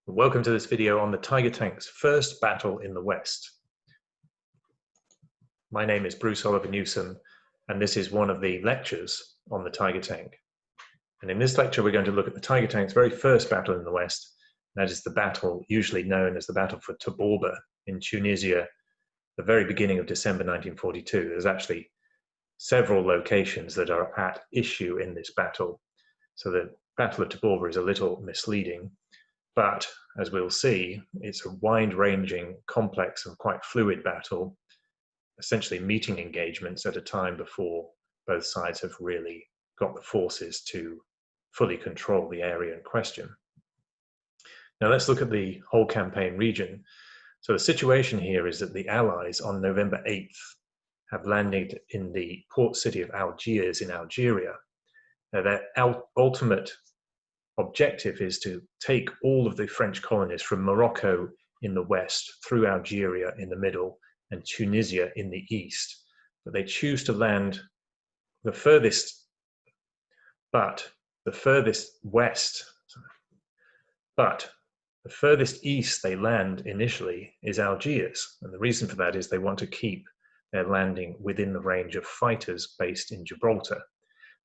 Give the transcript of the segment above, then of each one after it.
Welcome to this video on the Tiger Tank's first battle in the West. My name is Bruce Oliver Newsom, and this is one of the lectures on the Tiger Tank. And in this lecture, we're going to look at the Tiger Tank's very first battle in the West. That is the battle usually known as the Battle for Tebourba in Tunisia, the very beginning of December 1942. There's actually several locations that are at issue in this battle. So the Battle of Tebourba is a little misleading. But as we'll see, it's a wide-ranging, complex and quite fluid battle, essentially meeting engagements at a time before both sides have really got the forces to fully control the area in question. Now let's look at the whole campaign region. So the situation here is that the Allies on November 8th have landed in the port city of Algiers in Algeria. Now their ultimate objective is to take all of the French colonies from Morocco in the west through Algeria in the middle and Tunisia in the east. But they choose to land the furthest east they land initially is Algiers. And the reason for that is they want to keep their landing within the range of fighters based in Gibraltar.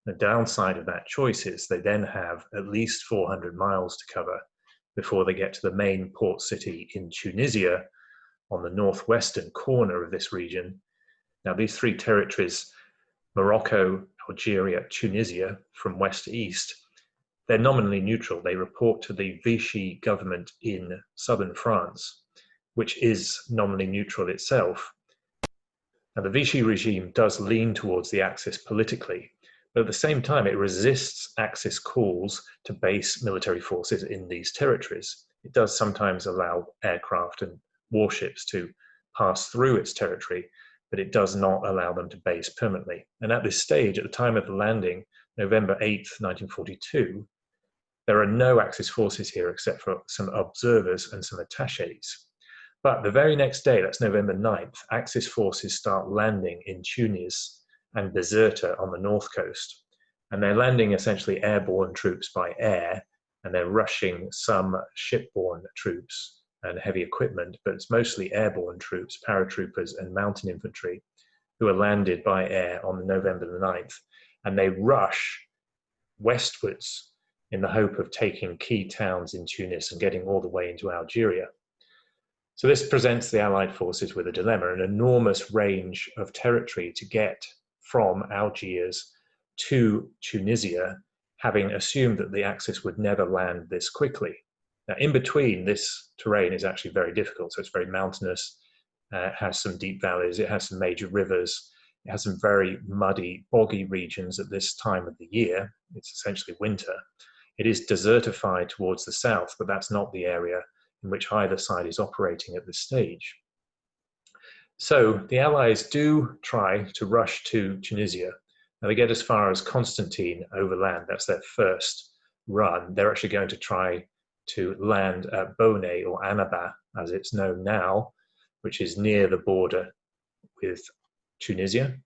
The downside of that choice is they then have at least 400 miles to cover before they get to the main port city in Tunisia on the northwestern corner of this region. Now these three territories, Morocco, Algeria, Tunisia, from west to east, they're nominally neutral. They report to the Vichy government in southern France, which is nominally neutral itself. Now the Vichy regime does lean towards the Axis politically, but at the same time, it resists Axis calls to base military forces in these territories. It does sometimes allow aircraft and warships to pass through its territory, but it does not allow them to base permanently. And at this stage, at the time of the landing, November 8th, 1942, there are no Axis forces here except for some observers and some attaches. But the very next day, that's November 9th, Axis forces start landing in Tunis and Bizerta on the north coast. And they're landing essentially airborne troops by air, and they're rushing some shipborne troops and heavy equipment, but it's mostly airborne troops, paratroopers and mountain infantry who are landed by air on November the 9th. And they rush westwards in the hope of taking key towns in Tunis and getting all the way into Algeria. So this presents the Allied forces with a dilemma, an enormous range of territory to get from Algiers to Tunisia, having assumed that the Axis would never land this quickly. Now, in between, this terrain is actually very difficult. So it's very mountainous, it has some deep valleys, it has some major rivers, it has some very muddy, boggy regions at this time of the year. It's essentially winter. It is desertified towards the south, but that's not the area in which either side is operating at this stage. So the Allies do try to rush to Tunisia. Now they get as far as Constantine overland. That's their first run. They're actually going to try to land at Bonnet, or Annaba, as it's known now, which is near the border with Tunisia.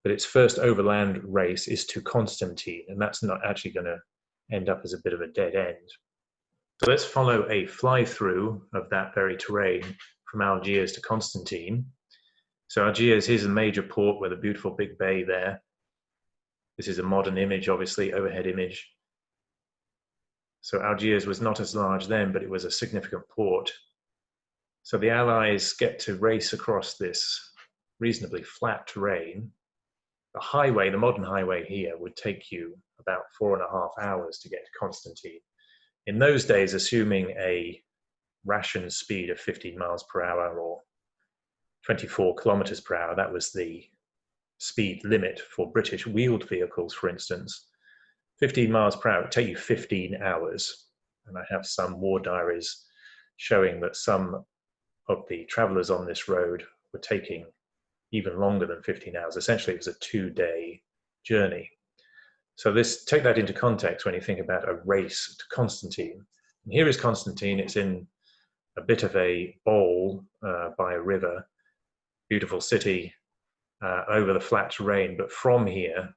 But its first overland race is to Constantine, and that's not actually going to end up as a bit of a dead end. So let's follow a fly-through of that very terrain from Algiers to Constantine. So Algiers, here's a major port with a beautiful big bay there. This is a modern image, obviously, overhead image. So Algiers was not as large then, but it was a significant port. So the Allies get to race across this reasonably flat terrain. The highway, the modern highway here, would take you about 4.5 hours to get to Constantine. In those days, assuming a ration speed of 15 miles per hour or 24 kilometers per hour, that was the speed limit for British wheeled vehicles, for instance. 15 miles per hour would take you 15 hours. And I have some war diaries showing that some of the travelers on this road were taking even longer than 15 hours. Essentially, it was a 2-day journey. So take that into context when you think about a race to Constantine. And here is Constantine. It's in a bit of a bowl by a river. Beautiful city over the flat terrain, but from here,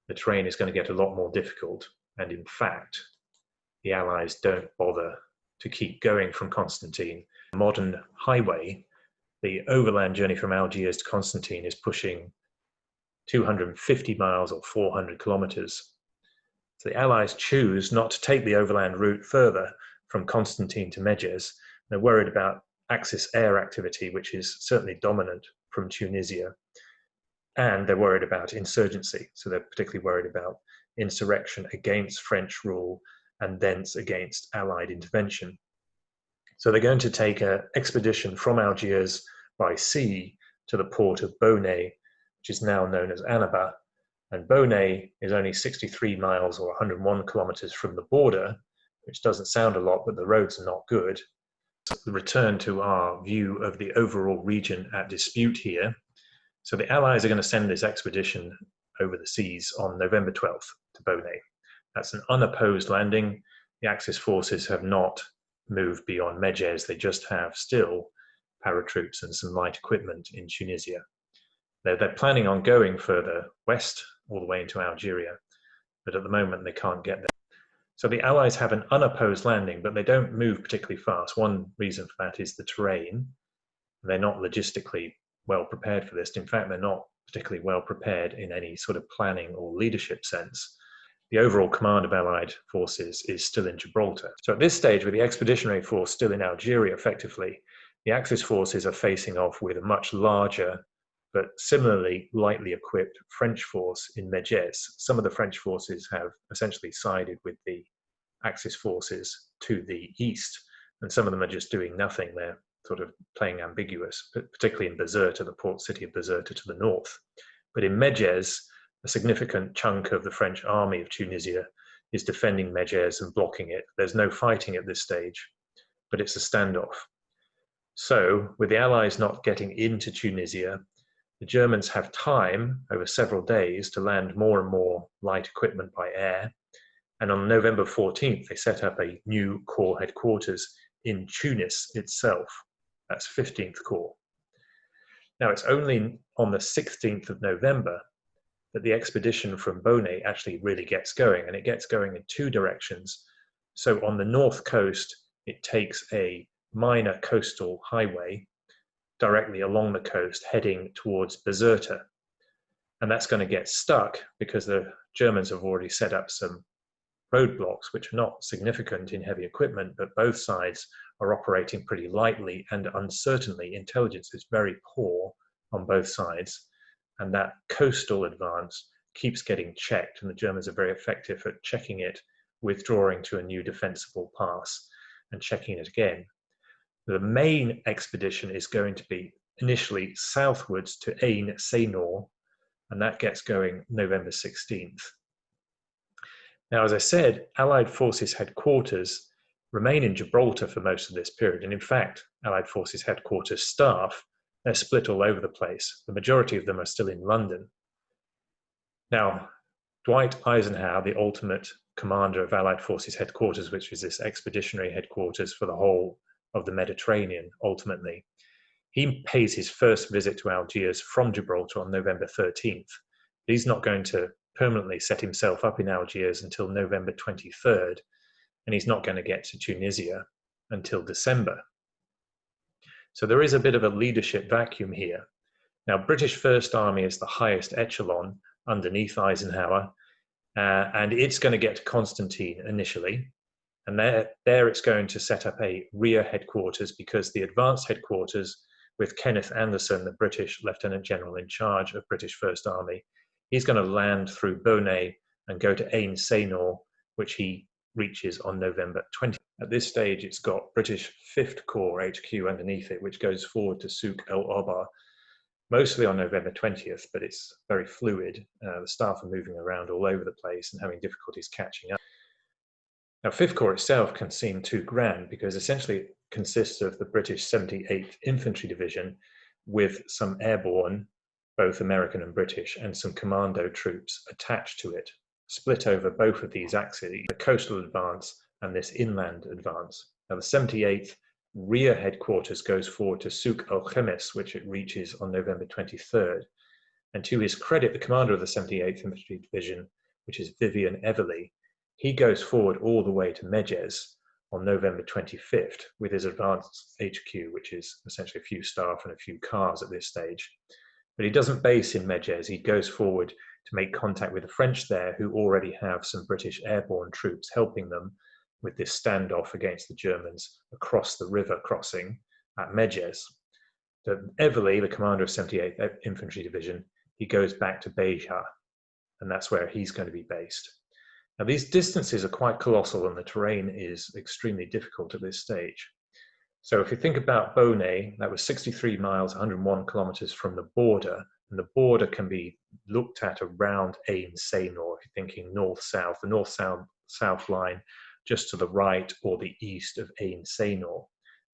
the terrain is going to get a lot more difficult. And in fact, the Allies don't bother to keep going from Constantine. A modern highway, the overland journey from Algiers to Constantine, is pushing 250 miles or 400 kilometers. So the Allies choose not to take the overland route further from Constantine to Medjez. They're worried about Axis air activity, which is certainly dominant from Tunisia. And they're worried about insurgency. So they're particularly worried about insurrection against French rule and thence against Allied intervention. So they're going to take an expedition from Algiers by sea to the port of Bonnet, which is now known as Annaba. And Bonnet is only 63 miles or 101 kilometers from the border, which doesn't sound a lot, but the roads are not good. So the return to our view of the overall region at dispute here. So the Allies are going to send this expedition over the seas on November 12th to Bonnet. That's an unopposed landing. The Axis forces have not moved beyond Medjez. They just have still paratroops and some light equipment in Tunisia. They're planning on going further west, all the way into Algeria, but at the moment they can't get there. So the Allies have an unopposed landing, but they don't move particularly fast. One reason for that is the terrain. They're not logistically well prepared for this. In fact, they're not particularly well prepared in any sort of planning or leadership sense. The overall command of Allied forces is still in Gibraltar. So at this stage, with the expeditionary force still in Algeria effectively, the Axis forces are facing off with a much larger but similarly lightly equipped French force in Medjez. Some of the French forces have essentially sided with the Axis forces to the east, and some of them are just doing nothing. They're sort of playing ambiguous, particularly in Bizerta, the port city of Bizerta to the north. But in Medjez, a significant chunk of the French army of Tunisia is defending Medjez and blocking it. There's no fighting at this stage, but it's a standoff. So, with the Allies not getting into Tunisia, the Germans have time over several days to land more and more light equipment by air. And on November 14th, they set up a new Corps headquarters in Tunis itself. That's 15th Corps. Now, it's only on the 16th of November that the expedition from Bonnet actually really gets going, and it gets going in two directions. So on the north coast, it takes a minor coastal highway directly along the coast heading towards Bizerta. And that's going to get stuck because the Germans have already set up some roadblocks, which are not significant in heavy equipment, but both sides are operating pretty lightly and uncertainly. Intelligence is very poor on both sides. And that coastal advance keeps getting checked, and the Germans are very effective at checking it, withdrawing to a new defensible pass, and checking it again. The main expedition is going to be initially southwards to Ain Senor, and that gets going November 16th. Now, as I said, Allied forces headquarters remain in Gibraltar for most of this period, and in fact, Allied forces headquarters staff, they're split all over the place. The majority of them are still in London. Now, Dwight Eisenhower, the ultimate commander of Allied forces headquarters, which is this expeditionary headquarters for the whole of the Mediterranean, ultimately, he pays his first visit to Algiers from Gibraltar on November 13th. He's not going to permanently set himself up in Algiers until November 23rd, and he's not going to get to Tunisia until December. So there is a bit of a leadership vacuum here. Now, British First Army is the highest echelon underneath Eisenhower, and it's going to get to Constantine initially. And there it's going to set up a rear headquarters, because the advanced headquarters with Kenneth Anderson, the British Lieutenant General in charge of British First Army, he's going to land through Bonnet and go to Ain Senor, which he reaches on November 20th. At this stage, it's got British 5th Corps HQ underneath it, which goes forward to Souk El Oba, mostly on November 20th, but it's very fluid. The staff are moving around all over the place and having difficulties catching up. Now, 5th Corps itself can seem too grand, because essentially it consists of the British 78th Infantry Division with some airborne, both American and British, and some commando troops attached to it, split over both of these axes, the coastal advance and this inland advance. Now, the 78th rear headquarters goes forward to Souk El Khemis, which it reaches on November 23rd. And to his credit, the commander of the 78th Infantry Division, which is Vivian Everly, he goes forward all the way to Medjez on November 25th with his advanced HQ, which is essentially a few staff and a few cars at this stage. But he doesn't base in Medjez. He goes forward to make contact with the French there, who already have some British airborne troops helping them with this standoff against the Germans across the river crossing at Medjez. So Everly, the commander of 78th Infantry Division, he goes back to Beja, and that's where he's going to be based. Now, these distances are quite colossal, and the terrain is extremely difficult at this stage. So if you think about Bonnet, that was 63 miles, 101 kilometers from the border, and the border can be looked at around Ain Senor, if you're thinking north-south, the north-south line just to the right or the east of Ain Senor.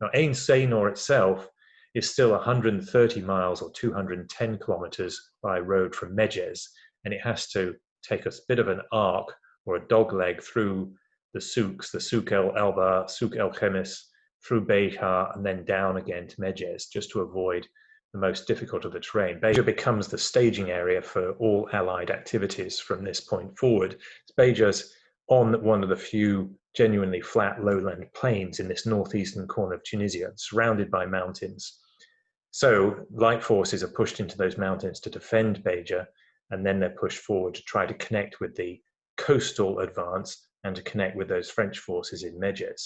Now, Ain Senor itself is still 130 miles or 210 kilometers by road from Medjez, and it has to take a bit of an arc or a dogleg through the souks, the Souk El Alba, Souk El Khemis, through Beja, and then down again to Medjez, just to avoid the most difficult of the terrain. Beja becomes the staging area for all Allied activities from this point forward. Beja's on one of the few genuinely flat lowland plains in this northeastern corner of Tunisia, surrounded by mountains. So light forces are pushed into those mountains to defend Beja, and then they're pushed forward to try to connect with the coastal advance and to connect with those French forces in Medjez.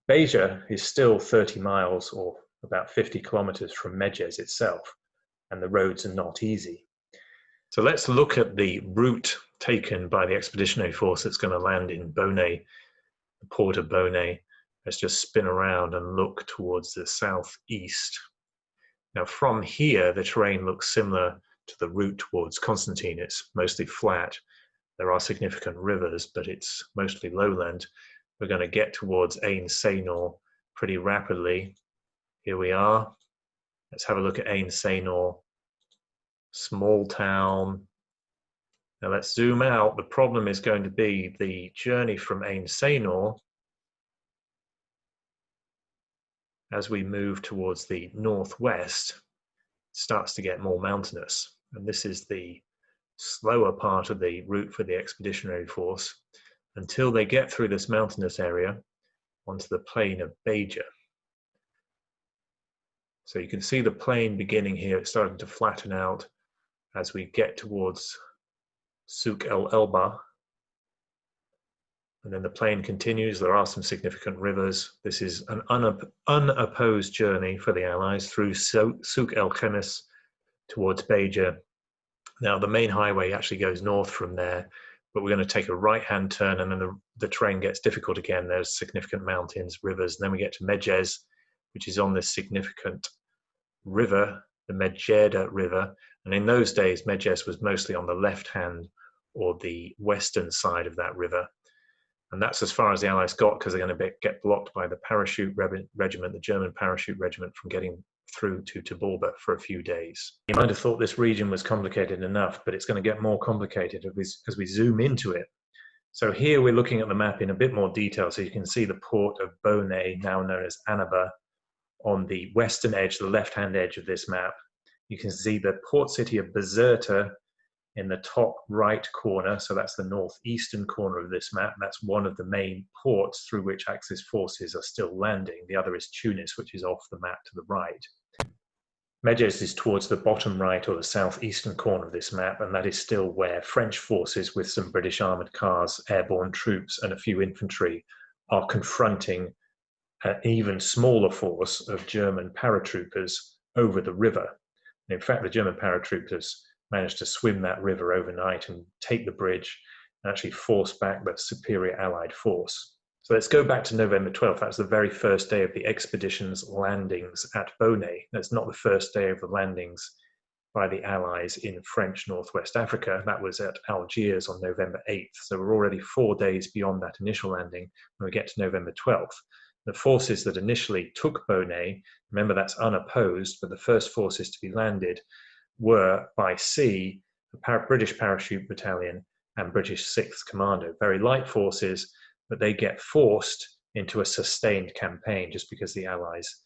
Beja is still 30 miles or about 50 kilometers from Medjez itself, and the roads are not easy. So let's look at the route taken by the expeditionary force that's going to land in Bonnet, the port of Bonnet. Let's just spin around and look towards the southeast. Now from here, the terrain looks similar to the route towards Constantine. It's mostly flat. There are significant rivers, but it's mostly lowland. We're going to get towards Ain Senor pretty rapidly. Here we are. Let's have a look at Ain Senor. Small town. Now let's zoom out. The problem is going to be the journey from Ain Senor as we move towards the northwest starts to get more mountainous. And this is the slower part of the route for the expeditionary force until they get through this mountainous area onto the plain of Beja. So you can see the plain beginning here. It's starting to flatten out as we get towards Souk El Elba. And then the plain continues. There are some significant rivers. This is an unopposed journey for the Allies through Souk El Khemis towards Beja. Now, the main highway actually goes north from there, but we're going to take a right-hand turn, and then the terrain gets difficult again. There's significant mountains, rivers, and then we get to Medjez, which is on this significant river, the Medjada River. And in those days, Medjez was mostly on the left-hand or the western side of that river. And that's as far as the Allies got, because they're going to get blocked by the parachute regiment, the German parachute regiment, from getting through to Tebourba for a few days. You might have thought this region was complicated enough, but it's going to get more complicated as we zoom into it. So here we're looking at the map in a bit more detail, so you can see the port of Bonnet, now known as Annaba, on the western edge, the left-hand edge of this map. You can see the port city of Bizerta in the top right corner, so that's the northeastern corner of this map. That's one of the main ports through which Axis forces are still landing. The other is Tunis, which is off the map to the right. Medjez is towards the bottom right or the southeastern corner of this map, and that is still where French forces with some British armoured cars, airborne troops, and a few infantry are confronting an even smaller force of German paratroopers over the river. And in fact, the German paratroopers managed to swim that river overnight and take the bridge and actually force back the superior Allied force. So let's go back to November 12th. That's the very first day of the expedition's landings at Bonnet. That's not the first day of the landings by the Allies in French Northwest Africa. That was at Algiers on November 8th. So we're already 4 days beyond that initial landing when we get to November 12th. The forces that initially took Bonnet, remember that's unopposed, but the first forces to be landed were by sea, the British Parachute Battalion and British 6th Commando. Very light forces, but they get forced into a sustained campaign just because the Allies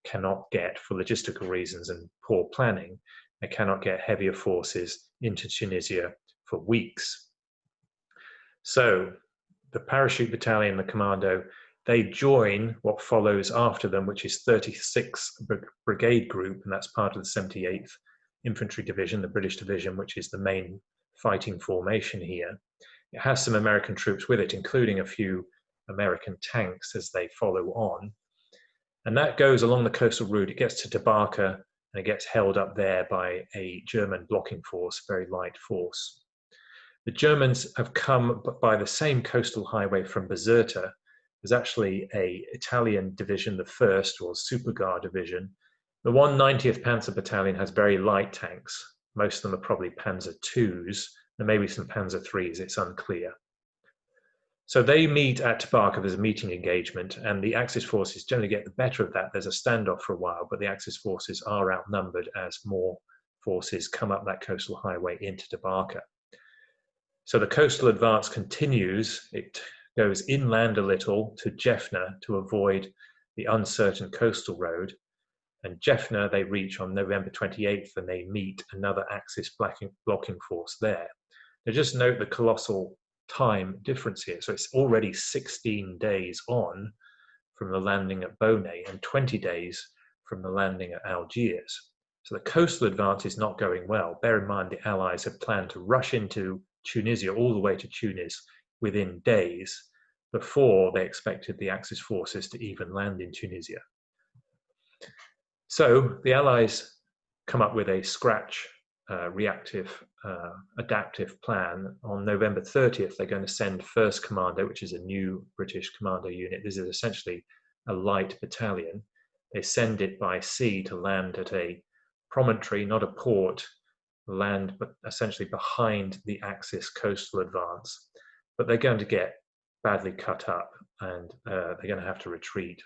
cannot get, for logistical reasons and poor planning, they cannot get heavier forces into Tunisia for weeks. So the parachute battalion, the commando, they join what follows after them, which is 36th Brigade Group, and that's part of the 78th Infantry Division, the British division, which is the main fighting formation here. It has some American troops with it, including a few American tanks as they follow on. And that goes along the coastal route. It gets to Tebourba, and it gets held up there by a German blocking force, very light force. The Germans have come by the same coastal highway from Bizerta. There's actually an Italian division, the 1st, or Superguard division. The 190th Panzer Battalion has very light tanks. Most of them are probably Panzer IIs. There may be some Panzer IIIs, it's unclear. So they meet at Tebourba. There's a meeting engagement, and the Axis forces generally get the better of that. There's a standoff for a while, but the Axis forces are outnumbered as more forces come up that coastal highway into Tebourba. So the coastal advance continues. It goes inland a little to Jaffna to avoid the uncertain coastal road. And Jaffna they reach on November 28th, and they meet another Axis blocking force there. Now just note the colossal time difference here. So it's already 16 days on from the landing at Bonnet and 20 days from the landing at Algiers. So the coastal advance is not going well. Bear in mind the Allies had planned to rush into Tunisia all the way to Tunis within days before they expected the Axis forces to even land in Tunisia. So the Allies come up with a scratch reactive adaptive plan. On November 30th, they're going to send 1st Commando, which is a new British commando unit. This is essentially a light battalion. They send it by sea to land at a promontory, not a port, land but essentially behind the Axis coastal advance. But they're going to get badly cut up, and they're going to have to retreat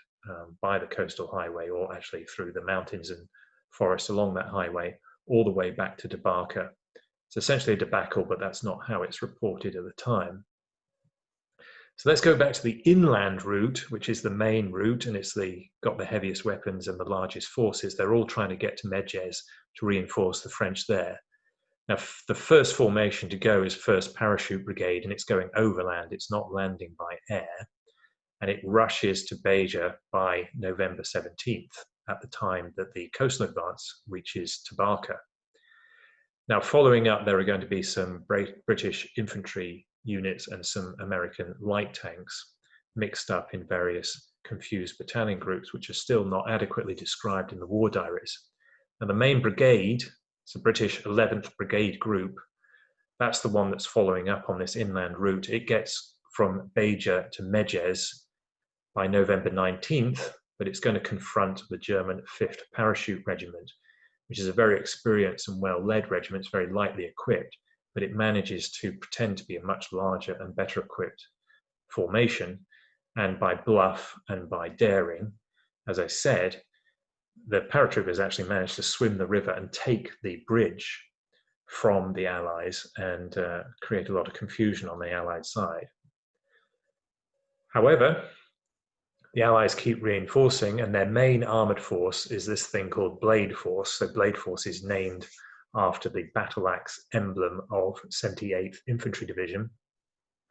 by the coastal highway, or actually through the mountains and forests along that highway, all the way back to Tebourba. It's essentially a debacle, but that's not how it's reported at the time. So let's go back to the inland route, which is the main route, and it's got the heaviest weapons and the largest forces. They're all trying to get to Medjez to reinforce the French there. Now, the first formation to go is 1st Parachute Brigade, and it's going overland. It's not landing by air, and it rushes to Beja by November 17th, at the time that the coastal advance reaches Tebourba. Now, following up, there are going to be some British infantry units and some American light tanks mixed up in various confused battalion groups, which are still not adequately described in the war diaries. Now, the main brigade, it's a British 11th Brigade Group, that's the one that's following up on this inland route. It gets from Beja to Medjez by November 19th, but it's going to confront the German 5th Parachute Regiment, which is a very experienced and well-led regiment. It's very lightly equipped, but it manages to pretend to be a much larger and better equipped formation. And by bluff and by daring, as I said, the paratroopers actually managed to swim the river and take the bridge from the Allies and create a lot of confusion on the Allied side. However, the Allies keep reinforcing, and their main armoured force is this thing called Blade Force. So Blade Force is named after the battle axe emblem of 78th Infantry Division.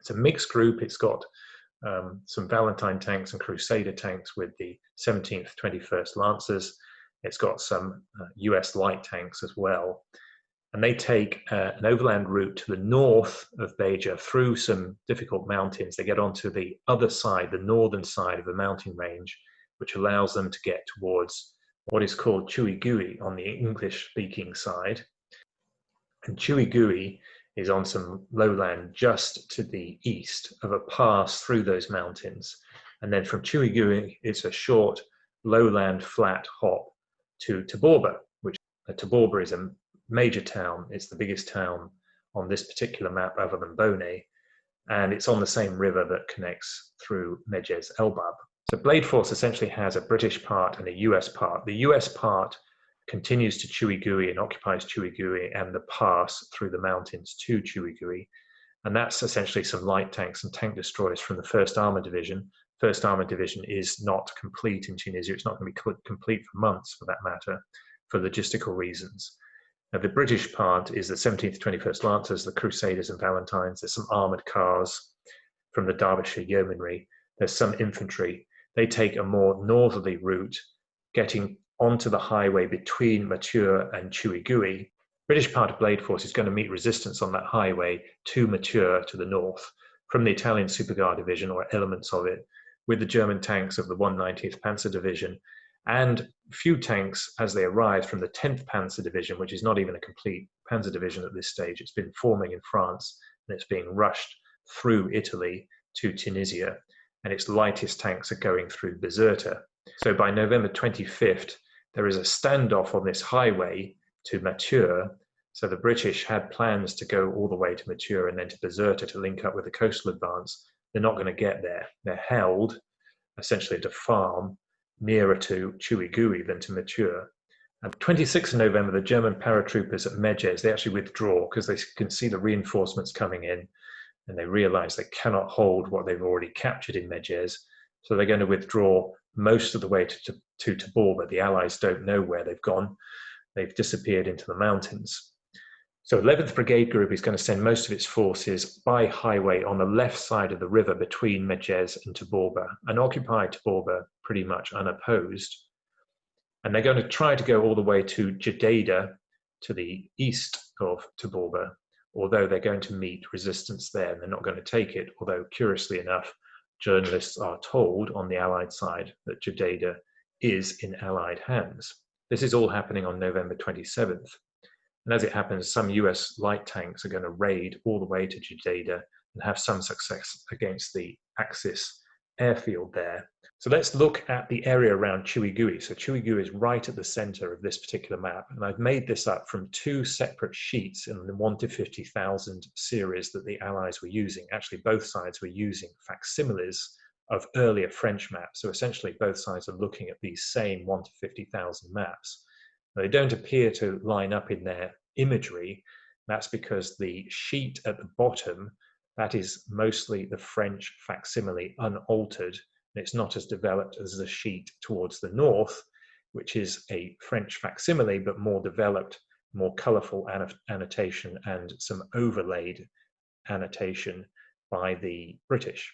It's a mixed group. It's got some Valentine tanks and Crusader tanks with the 17th, 21st Lancers. It's got some US light tanks as well. And they take an overland route to the north of Beja through some difficult mountains. They get onto the other side, the northern side of the mountain range, which allows them to get towards what is called Chuigui on the English-speaking side. And Chuigui is on some lowland just to the east of a pass through those mountains. And then from Chuigui, it's a short lowland flat hop to Tebourba, which Tebourba is a major town. It's the biggest town on this particular map other than Bonnet, and it's on the same river that connects through Medjez Elbab. So Blade Force essentially has a British part and a US part. The US part continues to Chuigui and occupies Chuigui and the pass through the mountains to Chuigui, and that's essentially some light tanks and tank destroyers from the 1st Armored Division. 1st Armored Division is not complete in Tunisia. It's not going to be complete for months, for that matter, for logistical reasons. Now, the British part is the 17th, 21st Lancers, the Crusaders and Valentines. There's some armoured cars. from the Derbyshire Yeomanry. There's some infantry. They take a more northerly route, getting onto the highway between Mature and Chiwigui. British part of Blade Force is going to meet resistance on that highway to Mature to the north from the Italian Super Guard Division, or elements of it, with the German tanks of the 190th Panzer Division, and few tanks as they arrive from the 10th Panzer Division, which is not even a complete Panzer Division at this stage. It's been forming in France, and it's being rushed through Italy to Tunisia, and its lightest tanks are going through Bizerta. So by November 25th, there is a standoff on this highway to Mature. So the British had plans to go all the way to Mature and then to Bizerta to link up with the coastal advance. They're not going to get there. They're held essentially at a farm nearer to Chiwigui than to Mature. And 26th of November, the German paratroopers at Medjez, they actually withdraw because they can see the reinforcements coming in, and they realize they cannot hold what they've already captured in Medjez. So they're going to withdraw most of the way to Tebourba. The Allies don't know where they've gone. They've disappeared into the mountains. So 11th Brigade Group is going to send most of its forces by highway on the left side of the river between Medjez and Tebourba, and occupy Tebourba pretty much unopposed. And they're going to try to go all the way to Jadada, to the east of Tebourba, although they're going to meet resistance there, and they're not going to take it, although curiously enough, journalists are told on the Allied side that Jadada is in Allied hands. This is all happening on November 27th. And as it happens, some US light tanks are going to raid all the way to Jadada and have some success against the Axis airfield there. So let's look at the area around Chiwigui. So Chiwigui is right at the center of this particular map. And I've made this up from two separate sheets in the 1 to 50,000 series that the Allies were using. Actually, both sides were using facsimiles of earlier French maps. So essentially, both sides are looking at these same 1 to 50,000 maps. Now, they don't appear to line up in their imagery. That's because the sheet at the bottom, that is mostly the French facsimile unaltered. And it's not as developed as the sheet towards the north, which is a French facsimile, but more developed, more colorful annotation and some overlaid annotation by the British.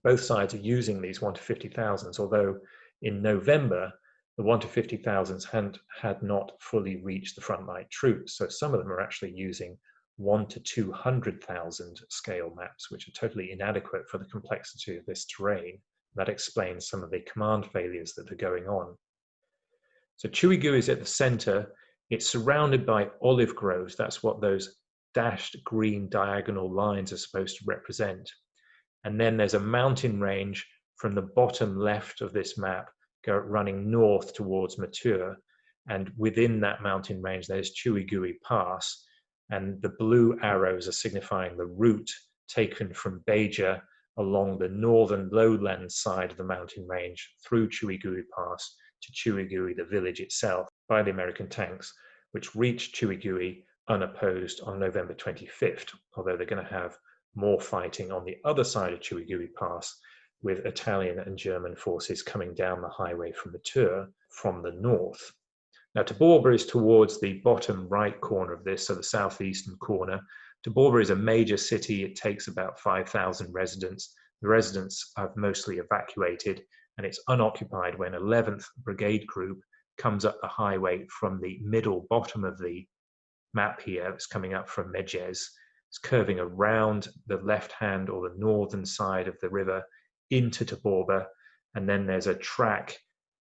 Both sides are using these 1 to 50,000s, although in November, the 1 to 50,000s had not fully reached the frontline troops. So some of them are actually using 1 to 200,000 scale maps, which are totally inadequate for the complexity of this terrain. That explains some of the command failures that are going on. So Chiwigui is at the center. It's surrounded by olive groves. That's what those dashed green diagonal lines are supposed to represent. And then there's a mountain range from the bottom left of this map running north towards Mature, and within that mountain range there's Chiwigui Pass, and the blue arrows are signifying the route taken from Beja along the northern lowland side of the mountain range through Chiwigui Pass to Chiwigui, the village itself, by the American tanks, which reached Chiwigui unopposed on November 25th, although they're going to have more fighting on the other side of Chiwigui Pass, with Italian and German forces coming down the highway from Mature from the north. Now, Tebourba is towards the bottom right corner of this, so the southeastern corner. Tebourba is a major city. It takes about 5,000 residents. The residents have mostly evacuated, and it's unoccupied when 11th Brigade Group comes up the highway from the middle bottom of the map here. It's coming up from Medjez. It's curving around the left hand or the northern side of the river into Tebourba, and then there's a track,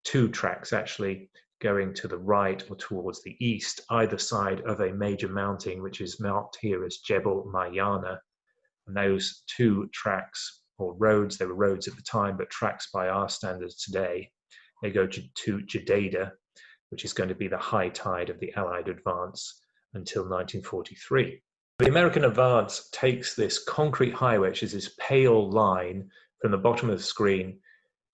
two tracks actually, going to the right or towards the east, either side of a major mountain, which is marked here as Jebel Mayana. And those two tracks, or roads, they were roads at the time, but tracks by our standards today, they go to Jadada, which is going to be the high tide of the Allied advance until 1943. The American advance takes this concrete highway, which is this pale line from the bottom of the screen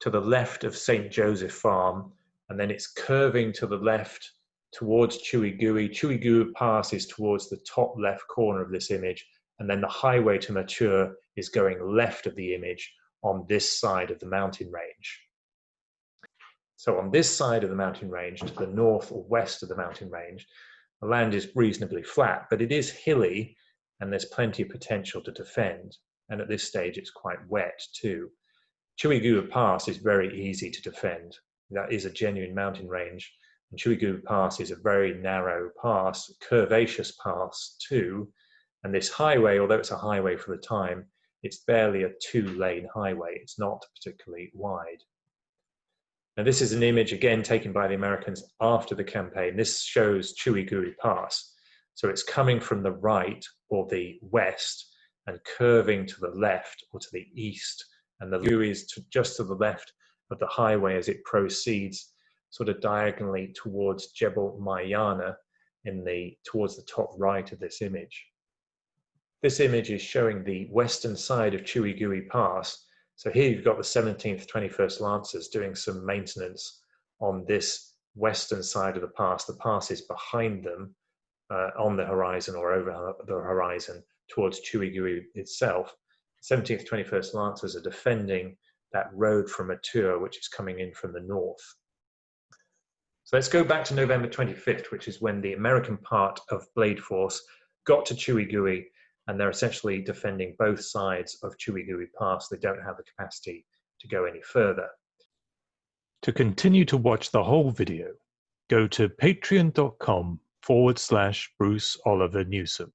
to the left of St. Joseph Farm, and then it's curving to the left towards Chiwigui. Chiwigui Pass is towards the top left corner of this image, and then the highway to Mature is going left of the image on this side of the mountain range. So on this side of the mountain range, to the north or west of the mountain range, the land is reasonably flat, but it is hilly, and there's plenty of potential to defend. and at this stage it's quite wet too. Chuiguyu Pass is very easy to defend. That is a genuine mountain range, and Chuiguyu Pass is a very narrow pass, curvaceous pass too, and this highway, although it's a highway for the time, it's barely a 2-lane highway. It's not particularly wide. Now this is an image again taken by the Americans after the campaign. This shows Chuiguyu Pass. So it's coming from the right or the west and curving to the left or to the east. And the Lu is just to the left of the highway as it proceeds sort of diagonally towards Jebel Mayana towards the top right of this image. This image is showing the western side of Chuiguyu Pass. So here you've got the 17th, 21st Lancers doing some maintenance on this western side of the pass. The pass is behind them on the horizon or over the horizon towards Chuiguyu itself. 17th, 21st Lancers are defending that road from Atur, which is coming in from the north. So let's go back to November 25th, which is when the American part of Blade Force got to Chuiguyu, and they're essentially defending both sides of Chuiguyu Pass. They don't have the capacity to go any further. To continue to watch the whole video, go to patreon.com/Bruce Oliver Newsom.